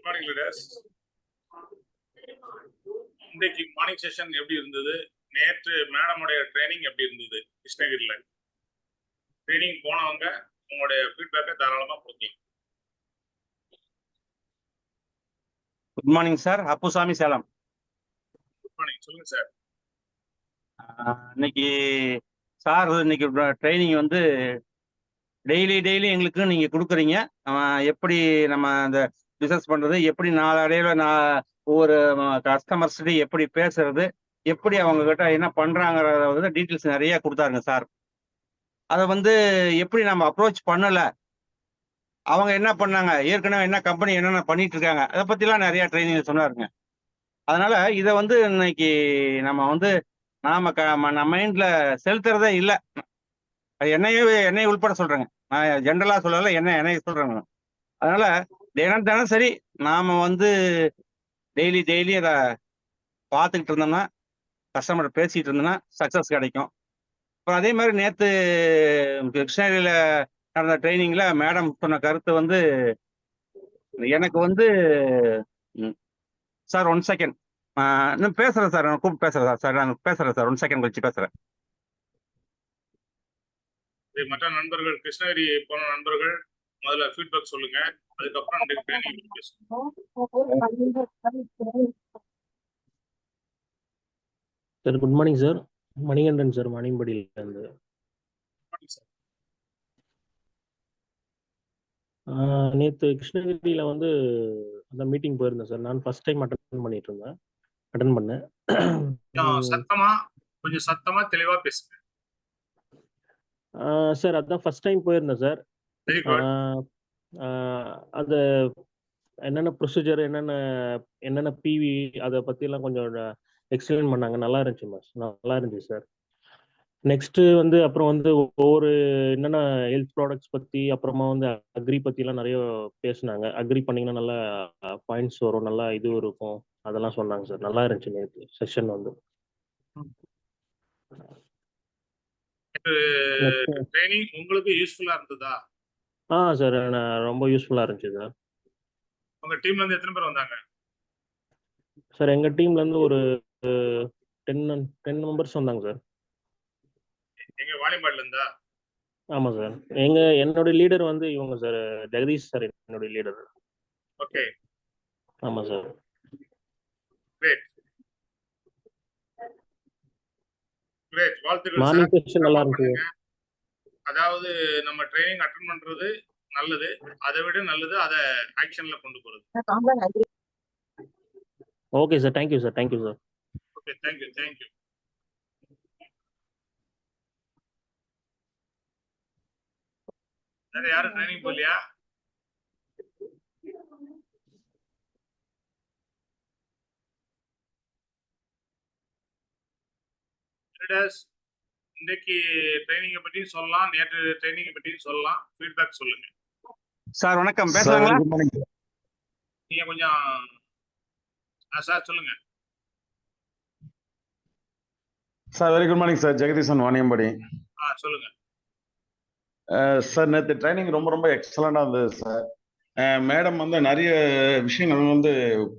Good morning leaders. இன்றைக்கு morning session எப்படி இருந்தது? நேற்று மேடமுடைய ட்ரைனிங் எப்படி இருந்தது? கிருஷ்ணகிரியில் ட்ரைனிங் போனவங்க உங்களுடைய ஃபீட்பேக்கை தாராளமாக கொடுக்கலாம். Good morning sir. Appusamy, Salem. Good morning, சொல்லுங்க சார். இன்னைக்கு சார் இன்னைக்கு ட்ரைனிங் வந்து டெய்லி எங்களுக்கு நீங்க கொடுக்குறீங்க. எப்படி நம்ம அந்த பிசினஸ் பண்றது, எப்படி நாளடைவில் ஒவ்வொரு கஸ்டமர்ஸ்கிட்ட எப்படி பேசுறது, எப்படி அவங்க கிட்ட என்ன பண்றாங்கிறத வந்து டீட்டெயில்ஸ் நிறைய கொடுத்தாருங்க சார். அதை வந்து எப்படி நம்ம அப்ரோச் பண்ணல, அவங்க என்ன பண்ணாங்க, ஏற்கனவே என்ன கம்பெனி என்னென்ன பண்ணிட்டு இருக்காங்க, அதை பத்திலாம் நிறைய ட்ரைனிங் சொன்னாருங்க. அதனால இதை வந்து இன்னைக்கு நம்ம வந்து நம்ம மைண்ட்ல செலுத்துறதே இல்லை. என்னைய உள்பட சொல்றேங்க, நான் ஜென்ரலா சொல்லல, என்னைய சொல்றேங்க. அதனால தினம் சரி நாம வந்து டெய்லி அதை பார்த்துக்கிட்டு இருந்தோம்னா, கஸ்டமர் பேசிட்டு இருந்தோம்னா சக்சஸ் கிடைக்கும். அப்புறம் அதே மாதிரி நேற்று கிருஷ்ணகிரியில நடந்த ட்ரைனிங்ல மேடம் சொன்ன கருத்து வந்து எனக்கு வந்து சார் 1 செகண்ட் இன்னும் பேசுறேன் சார், நான் கூப்பிட்டு பேசுறேன் சார், நான் பேசுறேன் சார், 1 செகண்ட் கழிச்சு பேசுறேன். மற்ற நண்பர்கள், கிருஷ்ணகிரி போன நண்பர்கள் முதல்ல ஃபீட்பேக் சொல்லுங்க, அதுக்கப்புறம் ட்ரைனிங் பேசுவோம். Sir good morning sir. Manikandan sir, வாணியம்பாடியிலிருந்து. நேற்று கிருஷ்ணகிரியில் வந்து அந்த மீட்டிங் போயிருந்தேன் சார். நான் ஃபர்ஸ்ட் டைம் அட்டன் பண்ணேன். கொஞ்சம் சத்தமா தெளிவா பேசுங்க சார். அதான் ஃபர்ஸ்ட் டைம் போயிருந்தேன் சார். அது என்னென்ன ப்ரொசீஜர், என்னென்ன பிவி, அதை பற்றிலாம் கொஞ்சம் எக்ஸ்பிளைன் பண்ணாங்க. நல்லா இருந்துச்சு சார். நெக்ஸ்ட்டு வந்து அப்புறம் வந்து ஒவ்வொரு என்னென்ன ஹெல்த் ப்ராடக்ட்ஸ் பற்றி, அப்புறமா வந்து அக்ரி பற்றிலாம் நிறைய பேசினாங்க. அக்ரி பண்ணிங்கன்னா நல்லா பாயிண்ட்ஸ் வரும், நல்லா இது இருக்கும், அதெல்லாம் சொன்னாங்க சார். நல்லா இருந்துச்சு நேற்று செஷன் வந்து. ட்ரைனிங் உங்களுக்கு யூஸ்ஃபுல்லா இருந்ததா? சார் ரொம்ப யூஸ்ஃபுல்லா இருந்துச்சு சார். உங்க டீம்ல இருந்து எத்தனை பேர் வந்தாங்க சார்? எங்க டீம்ல இருந்து ஒரு 10 மெம்பர்ஸ் வந்தாங்க சார். எங்க வாணியம்பாடில இருந்தா? ஆமா சார். என்னோட லீடர் வந்து இவங்க சார், ஜெகதீஷ் சார் என்னோட லீடர். ஓகே, ஆமா சார். கிரேட். வாழ்த்துக்கள். மார்னிங் செஷன் நல்லா இருந்துச்சு. அதாவது நம்ம ட்ரைனிங் அட்டெண்ட் பண்றது நல்லது, அதை விட நல்லது அதை ஆக்ஷன்ல கொண்டு போறது. Okay sir, thank you sir. Okay, thank you. வேற யாரும் ட்ரைனிங் போலியா? இன்னைக்கு ட்ரைனிங்கை பற்றியும் சொல்லலாம், நேற்று ட்ரைனிங்கை பற்றியும் சொல்லலாம். ஃபீட்பேக் சொல்லுங்க சார். வணக்கம், பேசலாங்களா? நீங்க கொஞ்சம் சார் சொல்லுங்க sir. Very good morning sir. Jagadeesan, Vaniyambadi. சொல்லுங்க சார். நேற்று ட்ரைனிங் ரொம்ப எக்ஸலண்டா இருந்தது சார். மேடம் வந்து நிறைய விஷயங்கள் வந்து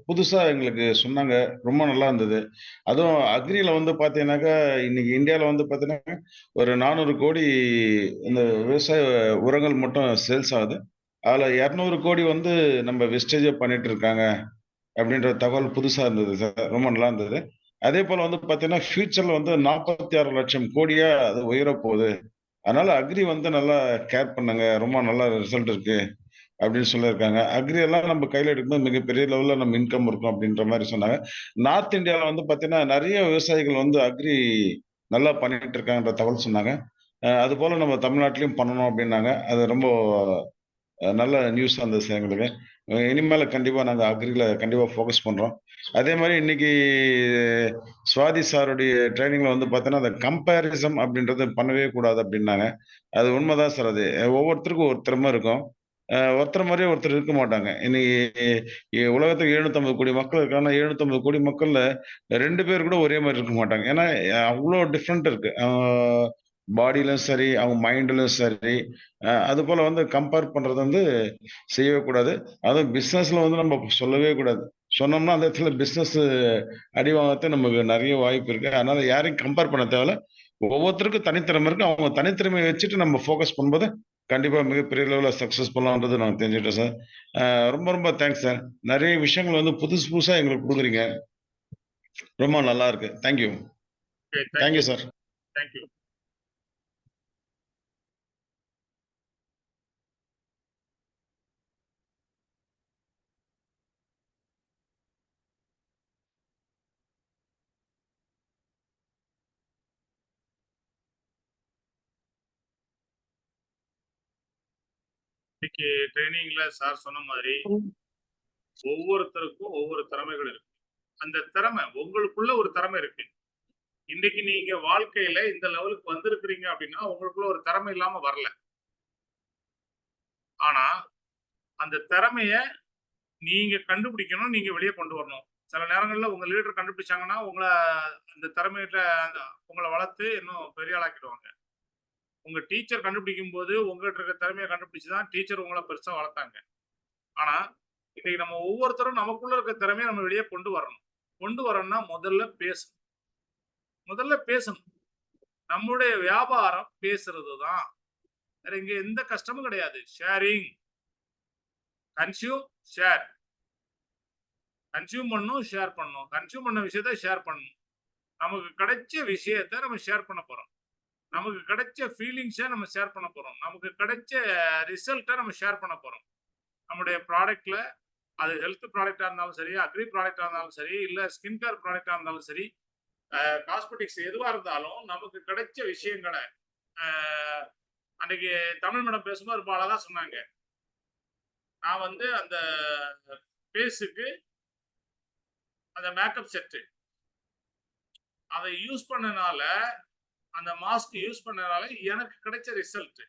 புதுசா எங்களுக்கு சொன்னாங்க, ரொம்ப நல்லா இருந்தது. அதுவும் அக்ரியில வந்து பாத்தீங்கன்னாக்கா இன்னைக்கு இந்தியாவில் வந்து பாத்தீங்கன்னா ஒரு 400 கோடி இந்த விவசாய உரங்கள் மட்டும் சேல்ஸ் ஆகுது. அதுல 200 கோடி வந்து நம்ம வெஸ்டேஜா பண்ணிட்டு இருக்காங்க அப்படின்ற தகவல் புதுசா இருந்தது சார். ரொம்ப நல்லா இருந்தது. அதே போல வந்து பாத்தீங்கன்னா ஃபியூச்சர்ல வந்து 46 லட்சம் கோடியா அது உயர போகுது. அதனால அக்ரி வந்து நல்லா கேர் பண்ணுங்க, ரொம்ப நல்ல ரிசல்ட் இருக்கு அப்படின்னு சொல்லியிருக்காங்க. அக்ரி எல்லாம் நம்ம கையில எடுக்கும்போது மிகப்பெரிய லெவல்ல நம்ம இன்கம் இருக்கும் அப்படின்ற மாதிரி சொன்னாங்க. நார்த் இந்தியாவில் வந்து பாத்தீங்கன்னா நிறைய விவசாயிகள் வந்து அக்ரி நல்லா பண்ணிட்டு இருக்காங்கன்ற தகவல் சொன்னாங்க. அது போல நம்ம தமிழ்நாட்டிலையும் பண்ணணும் அப்படின்னாங்க. அது ரொம்ப நல்ல நியூஸ் இருந்தது சார் எங்களுக்கு. இனிமேல கண்டிப்பா நாங்க அக்ரில கண்டிப்பா ஃபோக்கஸ் பண்றோம். அதே மாதிரி இன்னைக்கு சுவாதி சாருடைய ட்ரைனிங்ல வந்து பார்த்தீங்கன்னா அந்த கம்பேரிசம் அப்படின்றது பண்ணவே கூடாது அப்படின்னாங்க. அது உண்மைதான் சார். அது ஒவ்வொருத்தருக்கும் ஒரு திறமை இருக்கும். ஒருத்தர் மாதிரியே ஒருத்தர் இருக்க மாட்டாங்க. இன்னைக்கு உலகத்துக்கு 750 கோடி மக்கள் இருக்காங்க. 750 கோடி மக்கள்ல 2 பேர் கூட ஒரே மாதிரி இருக்க மாட்டாங்க. ஏன்னா அவ்வளோ டிஃப்ரெண்ட் இருக்கு. பாடியிலும் சரி, அவங்க மைண்ட்லயும் சரி. அது போல வந்து கம்பேர் பண்றது வந்து செய்யவே கூடாது. அதுவும் பிசினஸ்ல வந்து நம்ம சொல்லவே கூடாது. சொன்னோம்னா அந்த இடத்துல பிசினஸ் அடி வாங்கறதுக்கு நமக்கு நெறைய வாய்ப்பு இருக்கு. அதனால யாரையும் கம்பேர் பண்ண தேவையில்ல. ஒவ்வொருத்தருக்கும் தனித்திறமை இருக்கு. அவங்க தனித்திறமைய வச்சுட்டு நம்ம ஃபோக்கஸ் பண்ணும்போது, கண்டிப்பா மிகப்பெரிய லெவல்ல சக்சஸ் பண்ணலாம்ன்றது நான் தெரிஞ்சுக்கிட்டேன் சார். ரொம்ப ரொம்ப தேங்க்ஸ் சார். நெறைய விஷயங்கள் வந்து புதுசு புதுசா எங்களுக்கு குடுக்குறீங்க. ரொம்ப நல்லா இருக்கு. Thank you. Okay, thank thank you you sir. Thank you. இன்னைக்கு ட்ரைனிங்ல சார் சொன்ன மாதிரி ஒவ்வொருத்தருக்கும் ஒவ்வொரு திறமைகள் இருக்கு. அந்த திறமை உங்களுக்குள்ள ஒரு திறமை இருக்கு. இன்னைக்கு நீங்க வாழ்க்கையில இந்த லெவலுக்கு வந்திருக்கிறீங்க அப்படின்னா உங்களுக்குள்ள ஒரு திறமை இல்லாம வரல. ஆனா அந்த திறமைய நீங்க கண்டுபிடிக்கணும், நீங்க வெளிய கொண்டு வரணும். சில நேரங்கள்ல உங்க லீடர் கண்டுபிடிச்சாங்கன்னா, அந்த திறமையில உங்கள வளர்த்து இன்னும் பெரிய ஆளாக்கிடுவாங்க. உங்க டீச்சர் கண்டுபிடிக்கும்போது, உங்ககிட்ட இருக்க திறமைய கண்டுபிடிச்சு தான் டீச்சர் உங்கள பெருசா வளர்த்தாங்க. ஆனா, இன்னைக்கு நம்ம ஒவ்வொருத்தரும் நமக்குள்ள இருக்க திறமைய நம்ம வெளிய கொண்டு வரணும். கொண்டு வரணும்னா முதல்ல பேசணும். முதல்ல பேசணும். நம்முடைய வியாபாரம் பேசுறது தான். வேற இங்க எந்த கஷ்டமும் கிடையாது. Sharing, consume, share. கன்சியூம் பண்ணணும், ஷேர் பண்ணணும். கன்சியூம் பண்ண விஷயத்த ஷேர் பண்ணணும். நமக்கு கிடைச்ச விஷயத்த நம்ம ஷேர் பண்ண போறோம். நமக்கு கிடைச்ச ஃபீலிங்ஸ நம்ம ஷேர் பண்ண போறோம். நமக்கு கிடைச்ச ரிசல்ட்ட நம்ம ஷேர் பண்ண போறோம். நம்முடைய ப்ராடக்ட்ல அது ஹெல்த் ப்ராடக்ட்டா இருந்தாலும் சரி, அக்ரி ப்ராடக்ட்டா இருந்தாலும் சரி, இல்ல ஸ்கின் கேர் ப்ராடக்ட்டா இருந்தாலும் சரி, காஸ்மெட்டிக்ஸ் எதுவா இருந்தாலும் நமக்கு கிடைச்ச விஷயங்கள அ அன்னைக்கு தமிழ் மேடம் பேசும்போது ரொம்ப அழகா சொன்னாங்க. நான் வந்து அந்த ஃபேஸுக்கு அந்த மேக்கப் செட்டு அத யூஸ் பண்ணனால, அந்த மாஸ்க் யூஸ் பண்ணனால எனக்கு கிடைச்ச ரிசல்ட்.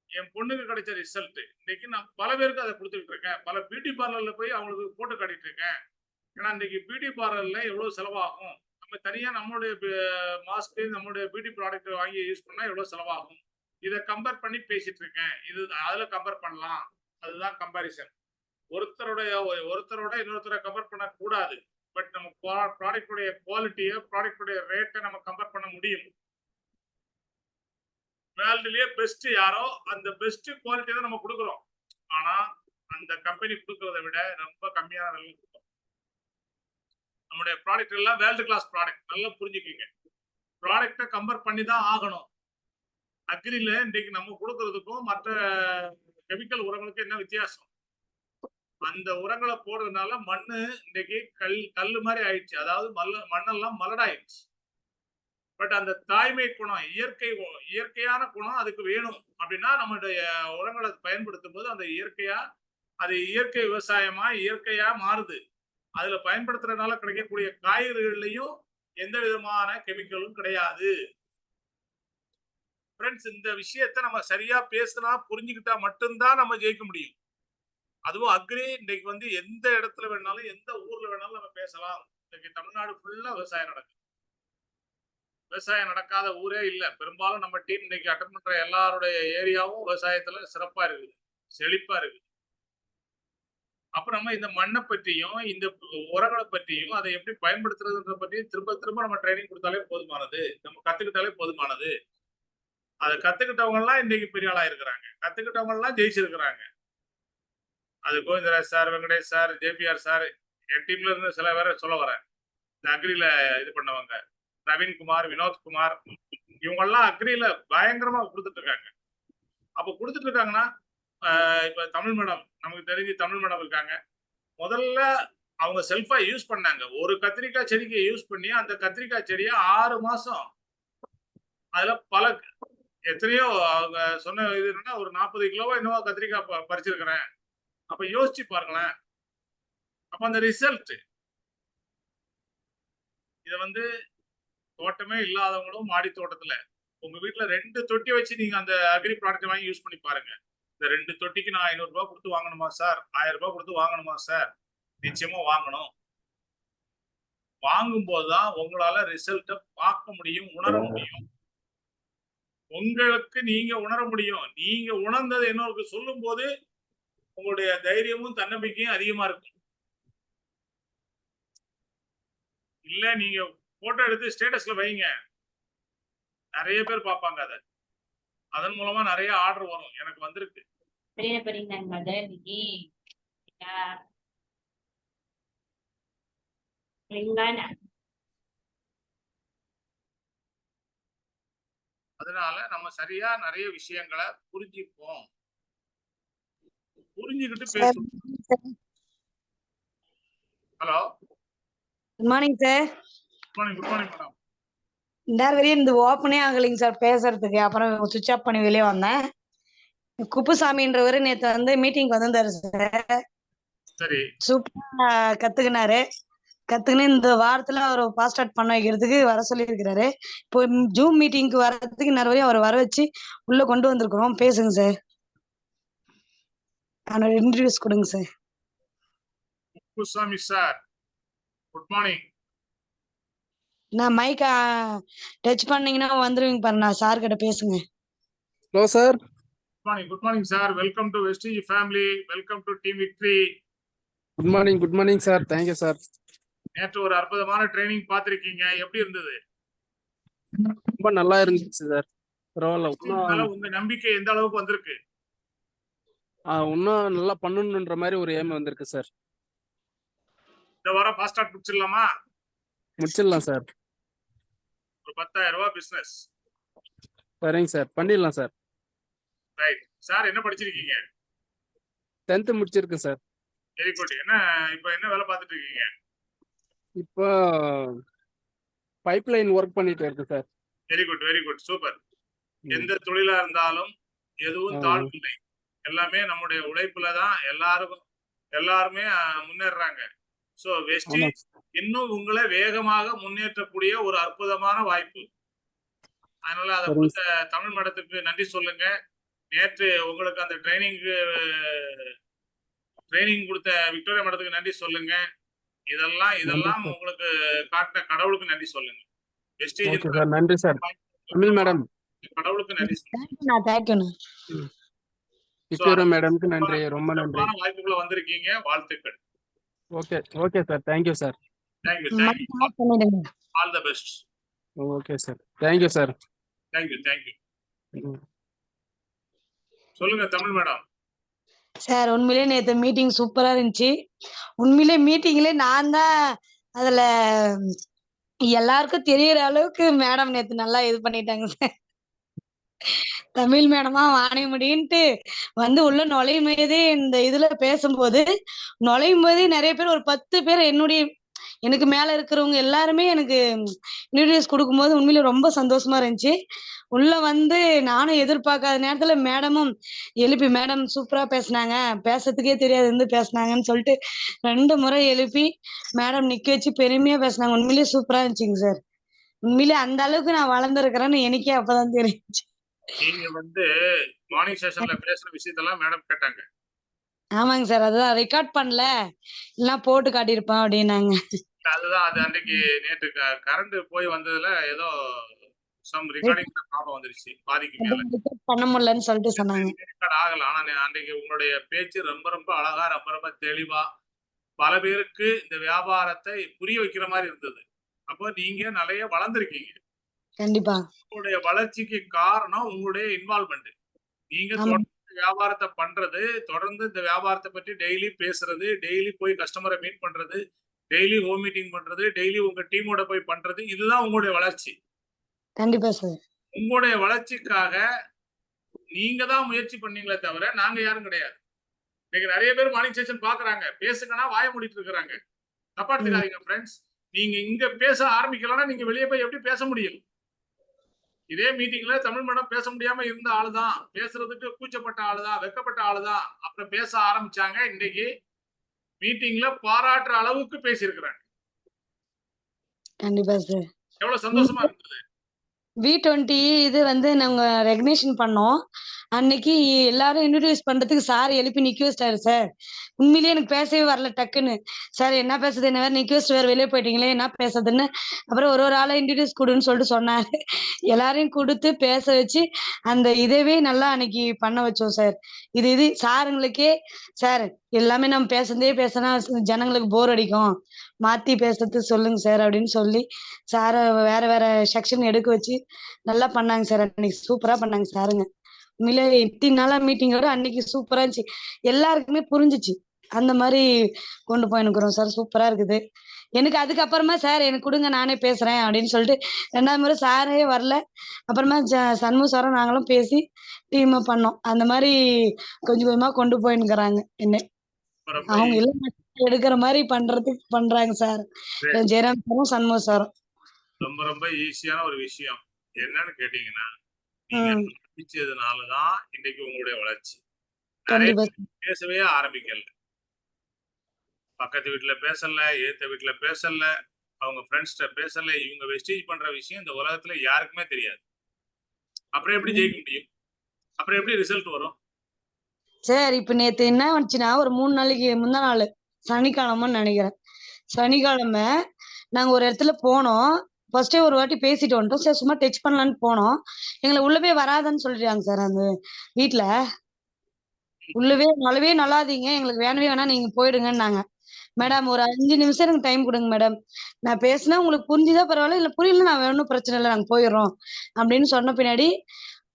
என் பொண்ணுக்கு கிடைச்ச ரிசல்ட். இன்னைக்கு நான் பல பேருக்கு அத குடுத்துட்டு இருக்கேன். பல பியூட்டி பார்லர்ல போய் அவங்களுக்கு போட்டு காட்டிட்டு இருக்கேன். ஏன்னா இன்னைக்கு பியூட்டி பார்லர்ல எவ்வளவு செலவாகும்? நம்ம தனியா நம்மளுடைய மாஸ்க், நம்மளுடைய பியூட்டி ப்ராடக்ட் வாங்கி யூஸ் பண்ணா எவ்வளவு செலவாகும்? இத கம்பேர் பண்ணி பேசிட்டு இருக்கேன். இது அதுல கம்பேர் பண்ணலாம். அதுதான் கம்பேரிசன். ஒருத்தரோட இன்னொருத்தர கம்பேர் பண்ணக்கூடாது. பட் நம்ம ப்ராடக்ட் உடைய குவாலிட்டிய, ப்ராடக்ட் உடைய ரேட்ட நம்ம கம்பேர் பண்ண முடியும். வேர்ல்டுலயே பெஸ்ட் யாரோ அந்த பெஸ்ட் குவாலிட்டி தான் நம்ம குடுக்குறோம். ஆனா அந்த கம்பெனி குடுக்கறத விட ரொம்ப கம்மியான விலையில குடுக்குறோம். நம்முடைய ப்ராடக்ட் எல்லாம் வேர்ல்ட் கிளாஸ் ப்ராடக்ட். நல்லா புரிஞ்சுக்கங்க. ப்ராடக்ட்ட கம்பேர் பண்ணி தான் ஆகணும். அக்ரில இன்னைக்கு நம்ம குடுக்குறதுக்கும் மற்ற கெமிக்கல் உரங்களுக்கும் என்ன வித்தியாசம்? அந்த உரங்கள போடுறதுனால மண்ணு இன்னைக்கு கல்லு மாரி ஆயிடுச்சு. அதாவது மண்ணெல்லாம் மலடாயிடுச்சு. பட் அந்த தாய்மை குணம், இயற்கையான குணம் அதுக்கு வேணும். அப்படின்னா நம்முடைய உரங்கள பயன்படுத்தும் போது அந்த அது இயற்கை விவசாயமா, இயற்கையா மாறுது. அதுல பயன்படுத்துறதுனால கிடைக்கக்கூடிய காய்கறிகள்லயும் எந்த விதமான கெமிக்கலும் கிடையாது. ஃப்ரெண்ட்ஸ், இந்த விஷயத்த நம்ம சரியா பேசினா, புரிஞ்சுக்கிட்டா மட்டும்தான் நம்ம ஜெயிக்க முடியும். அதுவும் அக்ரி இன்னைக்கு வந்து எந்த இடத்துல வேணாலும், எந்த ஊர்ல வேணாலும் நம்ம பேசலாம். இன்னைக்கு தமிழ்நாடு ஃபுல்லா விவசாயம் நடக்குது. விவசாயம் நடக்காத ஊரே இல்ல. பெரும்பாலும் நம்ம டீம் இன்னைக்கு அட்டெண்ட் பண்ற எல்லாருடைய ஏரியாவும் விவசாயத்துல சிறப்பா இருக்குது. செழிப்பா இருக்குது. அப்ப நம்ம இந்த மண்ணை பற்றியும், இந்த உரங்களை பற்றியும், அதை எப்படி பயன்படுத்துறதுன்ற பற்றியும் திரும்ப திரும்ப நம்ம ட்ரைனிங் கொடுத்தாலே போதுமானது. நம்ம கத்துக்கிட்டாலே போதுமானது. அதை கத்துக்கிட்டவங்க எல்லாம் இன்னைக்கு பெரிய ஆளா இருக்கிறாங்க. கத்துக்கிட்டவங்க எல்லாம் ஜெயிச்சிருக்கிறாங்க. அது Govindaraj sir, Venkatesh sir, JPR sir, என் டீம்ல இருந்து சில பேரை சொல்ல வரேன். இந்த அக்ரில இது பண்ணவங்க, நவீன்குமார், வினோத்குமார், இவங்க எல்லாம் அக்ரில பயங்கரமா கொடுத்துட்டு இருக்காங்க. அப்ப கொடுத்துட்டு இருக்காங்கன்னா, இப்ப தமிழ் மேடம், நமக்கு தெரிஞ்சு தமிழ் மேடம் இருக்காங்க. முதல்ல அவங்க செல்ஃபா யூஸ் பண்ணாங்க. ஒரு கத்திரிக்காய் செடிக்கு யூஸ் பண்ணி அந்த கத்திரிக்காய் செடியை 6 மாசம் அதுல எத்தனையோ அவங்க சொன்ன இது என்னன்னா ஒரு 40 கிலோவா என்னவோ கத்திரிக்காய் பறிச்சிருக்கிறேன். அப்ப யோசிச்சு பாருங்களேன். அப்ப அந்த ரிசல்ட் இத வந்து தோட்டமே இல்லாதவங்களும் மாடி தோட்டத்துல உங்க வீட்டுல 2 தொட்டி வச்சு நீங்க அந்த அக்ரி ப்ராடக்ட் வாங்கி யூஸ் பண்ணி பாருங்க. இந்த 2 தொட்டிக்கு நான் 500 ரூபாய் கொடுத்து வாங்கணுமா சார்? 1000 ரூபாய் கொடுத்து வாங்கணுமா சார்? நிச்சயமா வாங்கணும். வாங்கும் போதுதான் உங்களால ரிசல்ட்ட பார்க்க முடியும், உணர முடியும். உங்களுக்கு நீங்க உணர முடியும். நீங்க உணர்ந்ததை இன்னொருக்கு சொல்லும்போது உங்களுடைய தைரியமும் தன்னம்பிக்கையும் அதிகமா இருக்கும். இல்ல நீங்க போட்டோ எடுத்து ஸ்டேட்டஸ்ல வைங்க. நிறைய பேர் பார்ப்பாங்க அத. அதன் மூலமா நிறைய ஆர்டர் வரும். எனக்கு வந்திருக்கு. அதனால நம்ம சரியா நிறைய விஷயங்களை புரிஞ்சுப்போம். புரிஞ்சுக்கிட்டு சார் பேசுவோம். Hello, good morning sir. Good morning, good morning madam. இந்த வரையும் இந்த ஓப்பனே ஆகலைங்க சார் பேசுறதுக்கு. அப்புறம் சுவிட்ச் ஆஃப் பண்ணி வெளியே வந்தேன். குப்புசாமின்றவர் நேத்து வந்து மீட்டிங் வந்திருந்தாரு சார். சரி, சூப்பரா கத்துக்கினாரு. கத்துக்கின்னு இந்த வாரத்துல அவர் பாஸ் ஸ்டார்ட் பண்ண வைக்கிறதுக்கு வர சொல்லியிருக்கிறாரு. இப்போ ஜூம் மீட்டிங்க்கு வர்றதுக்கு நிறைய அவரை வர வச்சு உள்ள கொண்டு வந்திருக்கிறோம். பேசுங்க சார். அவனோட இன்டர்வியூஸ் கொடுங்க sir. Kuppusamy sir, good morning. நான் மைக் டச் பண்ணீங்கன்னா வந்துருவீங்க பாருங்க. நான் சார் கிட்ட பேசுங்க. Hello sir. Good morning, good morning sir. Welcome to Vestige family. Welcome to team victory. Good morning sir. Thank you sir. நேற்று ஒரு அற்புதமான ட்ரைனிங் பார்த்திருக்கீங்க. எப்படி இருந்தது? ரொம்ப நல்லா இருந்துச்சு சார். பரவாயில்ல. இன்னும் உங்க நம்பிக்கை எந்த அளவுக்கு வந்திருக்கு? இன்னும் நல்லா பண்ணணுன்ற மாதிரி ஒரு ஏம் வந்திருக்கு சார். இந்த வாரம் ஃபாஸ்ட் ஸ்டார்ட் முடிச்சிடலாமா? முடிச்சிடலாம் சார். ஒரு 10,000 ரூபாய் பிசினஸ். சரிங்க சார், பண்ணிடலாம் சார். Right sir. என்ன படிச்சிருக்கீங்க? 10th முடிச்சிருக்கு sir. Very good. இப்போ என்ன வேலை பார்த்துட்டு இருக்கீங்க? இப்போ பைப்லைன் ஒர்க் பண்ணிட்டு இருக்கு sir. Very good, very good, super. எந்த தொழிலா இருந்தாலும் எதுவும் தாழ்வு இல்லை. எல்லாமே நம்முடைய உழைப்புல தான் எல்லாருமே முன்னேறாங்க. சோ வெஸ்டீஜ் இன்னும் உங்களை வேகமாக முன்னேற்றக்கூடிய ஒரு அற்புதமான வாய்ப்பு. அதனால அதை கொடுத்த தமிழ் மேடத்துக்கு நன்றி சொல்லுங்க. நேற்று உங்களுக்கு அந்த ட்ரைனிங் கொடுத்த விக்டோரியா மேடத்துக்கு நன்றி சொல்லுங்க. இதெல்லாம் உங்களுக்கு காட்டின கடவுளுக்கு நன்றி சொல்லுங்க. வெஸ்டீஜ் நன்றி சார். தமிழ் மேடம் கடவுளுக்கு நன்றி சொல்லுங்க. விக்டோரியா மேடம்க்கு நன்றி, ரொம்ப நன்றி. வாய்ப்புக்குள்ள வந்திருக்கீங்க. வாழ்த்துக்கள். Okay sir. Thank you sir. Thank you. All the best. Okay sir. Thank you sir. Thank you. சொல்லுங்க தமிழ் மேடம். சார் உண்மையிலே நேற்று மீட்டிங் சூப்பரா இருந்துச்சு. உண்மையிலே மீட்டிங்ல நான் தான் அதுல எல்லாருக்கும் தெரியற அளவுக்கு மேடம் நேத்து நல்லா இது பண்ணிட்டாங்க சார். தமிழ் மேடமா வாணிமுடின்ட்டு வந்து உள்ள நுழையும் போதே இந்த இதுல பேசும்போது நிறைய பேர் ஒரு 10 பேர் எனக்கு மேல இருக்கிறவங்க எல்லாருமே எனக்கு இன்ட்ரோடியூஸ் கொடுக்கும்போது உண்மையில ரொம்ப சந்தோஷமா இருந்துச்சு. உள்ள வந்து நானும் எதிர்பார்க்காத நேரத்துல மேடமும் எழுப்பி மேடம் சூப்பரா பேசினாங்க, பேசுறதுக்கே தெரியாது இருந்து பேசினாங்கன்னு சொல்லிட்டு 2 முறை எழுப்பி மேடம் நிக்க வச்சு பெருமையா பேசினாங்க. உண்மையிலேயே சூப்பரா இருந்துச்சுங்க சார். உண்மையிலே அந்த அளவுக்கு நான் வளர்ந்துருக்கிறேன்னு எனக்கே அப்பதான் தெரிஞ்சுச்சு. நீங்க வந்து மார்னிங் செஷன்ல பேசுற விஷயத்தெல்லாம் மேடம் கேட்டாங்க. ஆமாங்க சார். அதுதான் ரெக்கார்ட் பண்ணல, இல்ல போட்டு காட்டியிருப்பேன் அப்படின்னாங்க. அதுதான் அது அன்னைக்கு நேற்று கரண்ட் போய் வந்ததுல ஏதோ சம் ரெக்கார்டிங் ப்ராப்ளம் வந்துருச்சு. பாதிக்கு மேல பண்ண முடியலன்னு சொல்லிட்டு சொன்னாங்க. ரெக்கார்ட் ஆகல. ஆனா அன்னைக்கு உங்களுடைய பேச்சு ரொம்ப அழகா, ரொம்ப தெளிவா பல பேருக்கு இந்த வியாபாரத்தை புரிய வைக்கிற மாதிரி இருந்தது. அப்போ நீங்க நிறைய வளர்ந்துருக்கீங்க. கண்டிப்பா. உங்களுடைய வளர்ச்சிக்கு காரணம் உங்களுடைய இன்வால்வ்மெண்ட். நீங்க தொடர்ந்து வியாபாரத்தை பண்றது, தொடர்ந்து இந்த வியாபாரத்தை பற்றி டெய்லி பேசுறது, டெய்லி போய் கஸ்டமரை மீட் பண்றது, டெய்லி ஹோம் மீட்டிங் பண்றது, டெய்லி உங்க டீமோட போய் பண்றது, இதுதான் உங்களுடைய வளர்ச்சி. கண்டிப்பா சார். உங்களுடைய வளர்ச்சிக்காக நீங்க தான் முயற்சி பண்ணீங்களே தவிர நாங்க யாரும் கிடையாது. இன்னைக்கு நிறைய பேர் மார்னிங் செஷன் பாக்குறாங்க, பேசுங்கன்னா வாய மூடிட்டு இருக்கிறாங்க. தப்பா எடுத்துக்காதீங்க ஃப்ரெண்ட்ஸ். நீங்க இங்க பேச ஆரம்பிக்கலன்னா நீங்க வெளியே போய் எப்படி பேச முடியும்? இதே மீட்டிங்ல தமிழ் மேடம் பேச முடியாம இருந்த ஆளுதான், பேசுறதுக்கு கூச்சப்பட்ட ஆளுதான், வெக்கப்பட்ட ஆளுதான். அப்புறம் பேச ஆரம்பிச்சாங்க. இன்னைக்கு மீட்டிங்ல பாராட்டுற அளவுக்கு பேசியிருக்கிறாங்க. கண்டிப்பா சார். எவ்வளவு சந்தோஷமா இருந்தது. V20 இது வந்து நாங்க ரெகக்னிஷன் பண்ணோம். அன்னைக்கு எல்லாரும் இன்ட்ரோடியூஸ் பண்றதுக்கு சார் எழுப்பி நிக்க வச்சுட்டாரு சார். உண்மையிலேயே எனக்கு பேசவே வரல டக்குன்னு. சார் என்ன பேசுறது? என்ன வேற நிக்க வச்சுட்டு வேற வெளிய போயிட்டீங்களே! என்ன பேசுறதுன்னு, அப்புறம் ஒரு ஆளா இன்ட்ரோடியூஸ் குடுன்னு சொல்லிட்டு சொன்னாரு. எல்லாரையும் குடுத்து பேச வச்சு, அந்த இதவே நல்லா அன்னைக்கு பண்ண வச்சோம் சார். இது சாருங்களுக்கே, "சார் எல்லாமே நம்ம பேசுனதே பேசுனா ஜனங்களுக்கு போர் அடிக்கும். மாத்தி பேசுறதுக்கு சொல்லுங்க சார்" அப்படின்னு சொல்லி, சார வேற வேற செக்ஷன் எடுக்க வச்சு நல்லா பண்ணாங்க சார். அன்னைக்கு சூப்பரா பண்ணாங்க சாருங்க. உண்மையிலே இத்தன நாளா மீட்டிங்கோட அன்னைக்கு சூப்பரா இருந்துச்சு. எல்லாருக்குமே புரிஞ்சுச்சு. அந்த மாரி கொண்டு போயிருக்கிறோம் சார். சூப்பரா இருக்குது. எனக்கு அதுக்கப்புறமா சார் எனக்கு குடுங்க நானே பேசுறேன் அப்படின்னு சொல்லிட்டு 2வது முறை சாரே வரல. அப்புறமா சண்முக சாரும் நாங்களும் பேசி டீமா பண்ணோம். அந்த மாரி கொஞ்சம் கொஞ்சமா கொண்டு போயின்னுக்குறாங்க என்ன. ரொம்ப அவங்க எல்லாம் எடுக்கிற மாரி பண்றதுக்கு பண்றாங்க சார். ஜெயராம் சாரும், சண்முக சாரும். ரொம்ப ரொம்ப ஈஸியான ஒரு விஷயம். என்னன்னு கேட்டீங்கன்னா, நீங்க ம். ஆரம்பிச்சதுனால தான் இன்னைக்கு உங்களுடைய வளர்ச்சி. நிறைய கண்டிப்பா. பேர் பேசவே ஆரம்பிக்கல. பக்கத்து வீட்ல பேசல, எதித்த வீட்ல பேசல, அவங்க ஃப்ரெண்ட்ஸ்ட்ட பேசல. இவங்க வெஸ்டேஜ் பண்ற விஷயம் இந்த உலகத்துல யாருக்குமே தெரியாது. அப்புறம் எப்படி ஜெயிக்க முடியும்? அப்புறம் எப்படி ரிசல்ட் வரும்? சார் இப்ப நேத்து என்ன வந்துச்சுன்னா, ஒரு 3 நாளைக்கு முந்தா நாளு, சனிக்கிழமைன்னு நெனைக்கிறேன். சனிக்கிழமை நாங்க ஒரு இடத்துல போனோம். ஃபர்ஸ்ட்டே ஒரு வாட்டி பேசிட்டு வந்துட்டோம். சரி சும்மா டச் பண்ணலான்னு போனோம். எங்கள உள்ளவே வராதன்னு சொல்லிட்டாங்க சார் அந்த வீட்ல. உள்ளவே நுழையவே நொழாதீங்க. எங்களுக்கு வேணவே வேணாம். நீங்க போயிடுங்கன்னாங்க. மேடம் ஒரு 5 நிமிஷம் எனக்கு டைம் குடுங்க மேடம். நான் பேசினா உங்களுக்கு புரிஞ்சுதா பரவால்ல. இல்ல புரியல நான் ஒண்ணும் பிரச்சனை இல்ல. நாங்க போயிர்றோம். அப்படின்னு சொன்ன பின்னாடி,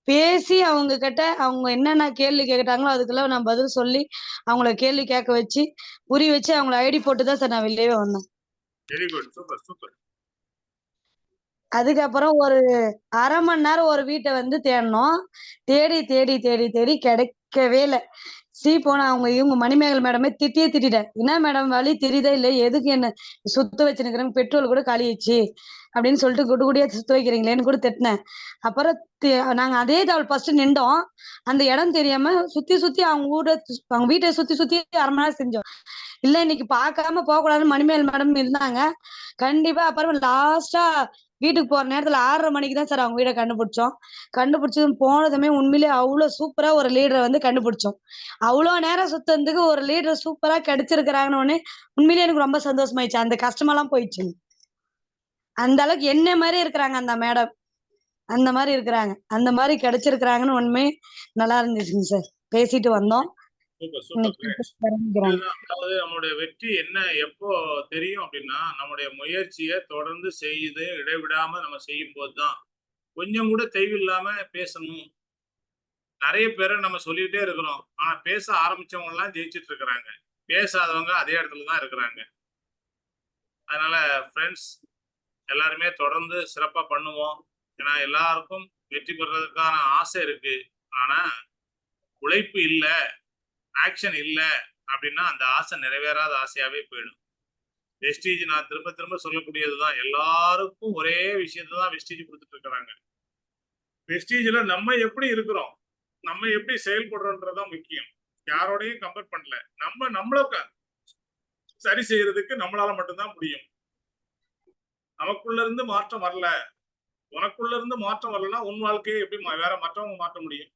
பேசி அவங்க கிட்ட அவங்க என்னென்ன கேள்வி கேட்டாங்களோ, அதுக்கெல்லாம் நான் பதில் சொல்லி, அவங்கள கேள்வி கேட்க வச்சு, புரிய வச்சு அவங்கள ஐடி போட்டு தான் சார் நான் வெளியவே வந்தேன். Very good. Super, super. அதுக்கப்புறம் ஒரு 1/2 மணி நேரம் ஒரு வீட்ட வந்து தேடுனோம். தேடி, தேடி, தேடி, தேடி கிடைக்கவே இல்ல. போனா இவங்க மணிமேகலை மேடமே திட்டியே திட்டிட்டேன். "என்ன மேடம் வழி தெரியுதா இல்லையா? எதுக்கு என்ன சுத்த வச்சுன்னுருக்கிறீங்க? பெட்ரோல் கூட காலியாச்சு." அப்படின்னு சொல்லிட்டு குடு குடியா சுத்த வைக்கிறீங்களேன்னு கூட திட்டினேன். அப்புறம் நாங்க அதே தடவ ஃபர்ஸ்ட்டு நின்டோம். அந்த இடம் தெரியாம சுத்தி சுத்தி அவங்க வீட்ட சுத்தி சுத்தி 1/2 மணி நேரம் செஞ்சோம். இல்ல இன்னைக்கு பார்க்காம போகக்கூடாதுன்னு மணிமேகலை மேடம் இருந்தாங்க. கண்டிப்பா அப்புறம் லாஸ்ட்டா வீட்டுக்கு போற நேரத்துல 6:30 மணிக்கு தான் சார் அவங்க வீட கண்டுபிடிச்சோம். கண்டுபிடிச்சதும் போனதுமே உண்மையிலேயே அவ்ளோ சூப்பரா ஒரு லீடர வந்து கண்டுபிடிச்சோம். அவ்ளோ நேரம் சுத்துனதுக்கு ஒரு லீடர் சூப்பரா கிடைச்சிருக்கிறாங்கன்னு உடனே உண்மையிலேயே எனக்கு ரொம்ப சந்தோஷமாயிடுச்சு. அந்த கஷ்டமெல்லாம் போயிடுச்சுங்க. அந்த அளவுக்கு என்ன மாரியே இருக்கிறாங்க அந்த மேடம். அந்த மாரி இருக்கிறாங்க. அந்த மாரி கிடைச்சிருக்கிறாங்கன்னு உண்மையே நல்லா இருந்துச்சுங்க சார். பேசிட்டு வந்தோம். Super, super. இன்னைக்கு கிரேட். ஆரம்பிக்கிறாங்க. இதுதான் அதாவது நம்முடைய வெற்றி என்ன எப்போ தெரியும் அப்படின்னா, நம்முடைய முயற்சிய தொடர்ந்து செய்து இடைவிடாம நம்ம செய்யும்போது தான். கொஞ்சம் கூட தெய்வில்லாம பேசணும். நெறைய பேர நம்ம சொல்லிட்டே இருக்கிறோம். ஆனா பேச ஆரம்பிச்சவங்க எல்லாம் ஜெயிச்சுட்டு இருக்கிறாங்க. பேசாதவங்க அதே இடத்துல தான் இருக்கிறாங்க. அதனால ஃபிரெண்ட்ஸ் எல்லாருமே தொடர்ந்து சிறப்பா பண்ணுவோம். ஏன்னா எல்லாருக்கும் வெற்றி பெறுறதுக்கான ஆசை இருக்கு. ஆனா உழைப்பு இல்ல, ஆக்ஷன் இல்ல அப்படின்னா அந்த ஆசை நிறைவேறாத ஆசையாவே போயிடும். வெஸ்டீஜ் நான் திரும்ப திரும்ப சொல்லக்கூடியதுதான். எல்லாருக்கும் ஒரே விஷயத்த தான் வெஸ்டீஜ் குடுத்துட்டு இருக்கிறாங்க. வெஸ்டீஜ்ல நம்ம எப்படி இருக்கிறோம்? நம்ம எப்படி செயல்படுறோம்ன்றது தான் முக்கியம். யாரோடையும் கம்பேர் பண்ணல. நம்ம நம்மள சரி செய்யறதுக்கு நம்மளால மட்டும் தான் முடியும். நமக்குள்ள இருந்து மாற்றம் வரல. உனக்குள்ள இருந்து மாற்றம் வரலன்னா, உன் வாழ்க்கையை எப்படி வேற மற்றவங்க மாற்ற முடியும்?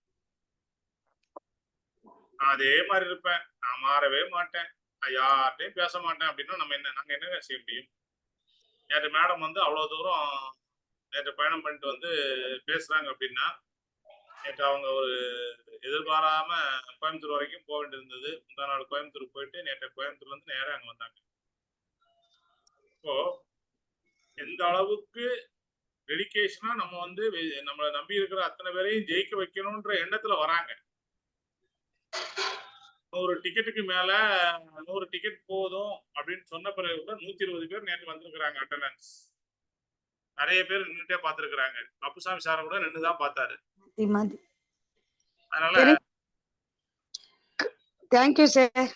நான் அதே மாரி இருப்பேன். நான் மாறவே மாட்டேன். நான் யார்ட்டயும் பேச மாட்டேன் அப்படின்னா, நாங்க என்னங்க செய்ய முடியும்? நேத்து மேடம் வந்து அவ்வளவு தூரம் நேத்து பயணம் பண்ணிட்டு வந்து பேசுறாங்க அப்படின்னா, நேத்து அவங்க ஒரு எதிர்பாராம கோயம்புத்தூர் வரைக்கும் போ வேண்டியிருந்தது. முந்தா நாள் கோயம்புத்தூர் போயிட்டு, நேத்து கோயம்புத்தூர்ல இருந்து நேரா அங்க வந்தாங்க. இப்போ எந்த அளவுக்கு டெடிகேஷனா நம்ம வந்து நம்மள நம்பி இருக்கிற அத்தனை பேரையும் ஜெயிக்க வைக்கணும்ன்ற எண்ணத்துல வராங்க. 100 டிக்கெட்டுக்கு மேல 100 டிக்கெட் போதும் அப்படின்னு சொன்ன பிறகு கூட 120 பேர் நேத்து வந்திருக்கிறாங்க அட்டெண்டன்ஸ். நெறைய பேர் நின்னுட்டே பார்த்திருக்கிறாங்க. அப்புசாமி சார கூட நின்னு தான் பார்த்தாரு. மாத்தி மாத்தி. அதனால thank you sir.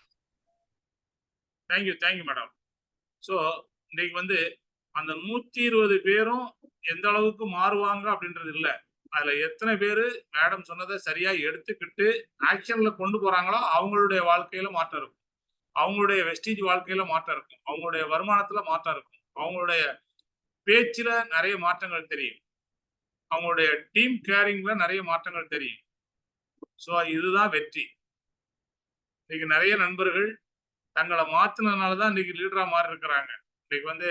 Thank you madam. So இன்னைக்கு வந்து அந்த 120 பேரும் எந்த அளவுக்கு மாறுவாங்க அப்படின்றது இல்ல. அதுல எத்தனை பேரு மேடம் சொன்னதை சரியா எடுத்துக்கிட்டு ஆக்ஷன்ல கொண்டு போறாங்களோ அவங்களுடைய வாழ்க்கையில மாற்றம் இருக்கும். அவங்களுடைய வெஸ்டீஜ் வாழ்க்கையில மாற்றம் இருக்கும். அவங்களுடைய வருமானத்துல மாற்றம் இருக்கும். அவங்களுடைய பேச்சுல நிறைய மாற்றங்கள் தெரியும். அவங்களுடைய டீம் கேரிங்ல நிறைய மாற்றங்கள் தெரியும். ஸோ இதுதான் வெற்றி. இன்னைக்கு நிறைய நண்பர்கள் தங்களை மாத்தினதுனால தான் இன்னைக்கு லீடரா மாறி இருக்கிறாங்க. இன்னைக்கு வந்து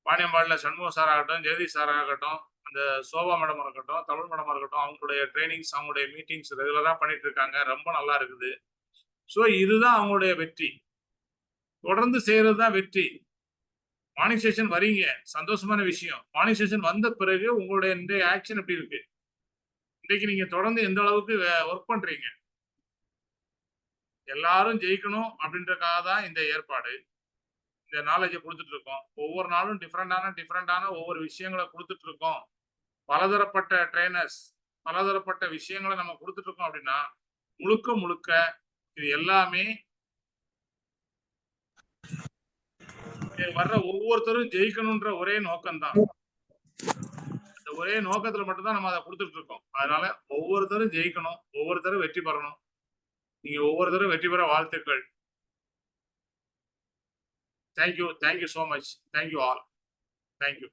வாணியம்பாடில சண்முக சார் ஆகட்டும், ஜெகதீஷ் சார் ஆகட்டும், அந்த சோபா மேடம் இருக்கட்டும், தமிழ் மேடமா இருக்கட்டும், அவங்களுடைய ட்ரைனிங்ஸ், அவங்களுடைய மீட்டிங்ஸ் ரெகுலரா பண்ணிட்டு இருக்காங்க. ரொம்ப நல்லா இருக்குது. ஸோ இதுதான் அவங்களுடைய வெற்றி. தொடர்ந்து செய்யறது தான் வெற்றி. மார்னிங் செஷன் வரீங்க, சந்தோஷமான விஷயம். மார்னிங் செஷன் வந்த பிறகு உங்களுடைய இன்றைய ஆக்ஷன் எப்படி இருக்கு? இன்னைக்கு நீங்க தொடர்ந்து எந்த அளவுக்கு ஒர்க் பண்றீங்க? எல்லாரும் ஜெயிக்கணும் அப்படின்றக்காக தான் இந்த ஏற்பாடு. இந்த நாலேஜை கொடுத்துட்டு இருக்கோம். ஒவ்வொரு நாளும் டிஃப்ரெண்டான ஒவ்வொரு விஷயங்களை கொடுத்துட்டு இருக்கோம். பலதரப்பட்ட ட்ரைனர்ஸ், பலதரப்பட்ட விஷயங்களை நம்ம கொடுத்துட்டு இருக்கோம் அப்படின்னா முழுக்க இது எல்லாமே வர்ற ஒவ்வொருத்தரும் ஜெயிக்கணும்ன்ற ஒரே நோக்கம்தான். இந்த ஒரே நோக்கத்துல மட்டும்தான் நம்ம அதை கொடுத்துட்டு இருக்கோம். அதனால ஒவ்வொருத்தரும் ஜெயிக்கணும், ஒவ்வொருத்தரும் வெற்றி பெறணும். நீங்க ஒவ்வொருத்தரும் வெற்றி பெற வாழ்த்துக்கள். Thank you so much. Thank you all. Thank you.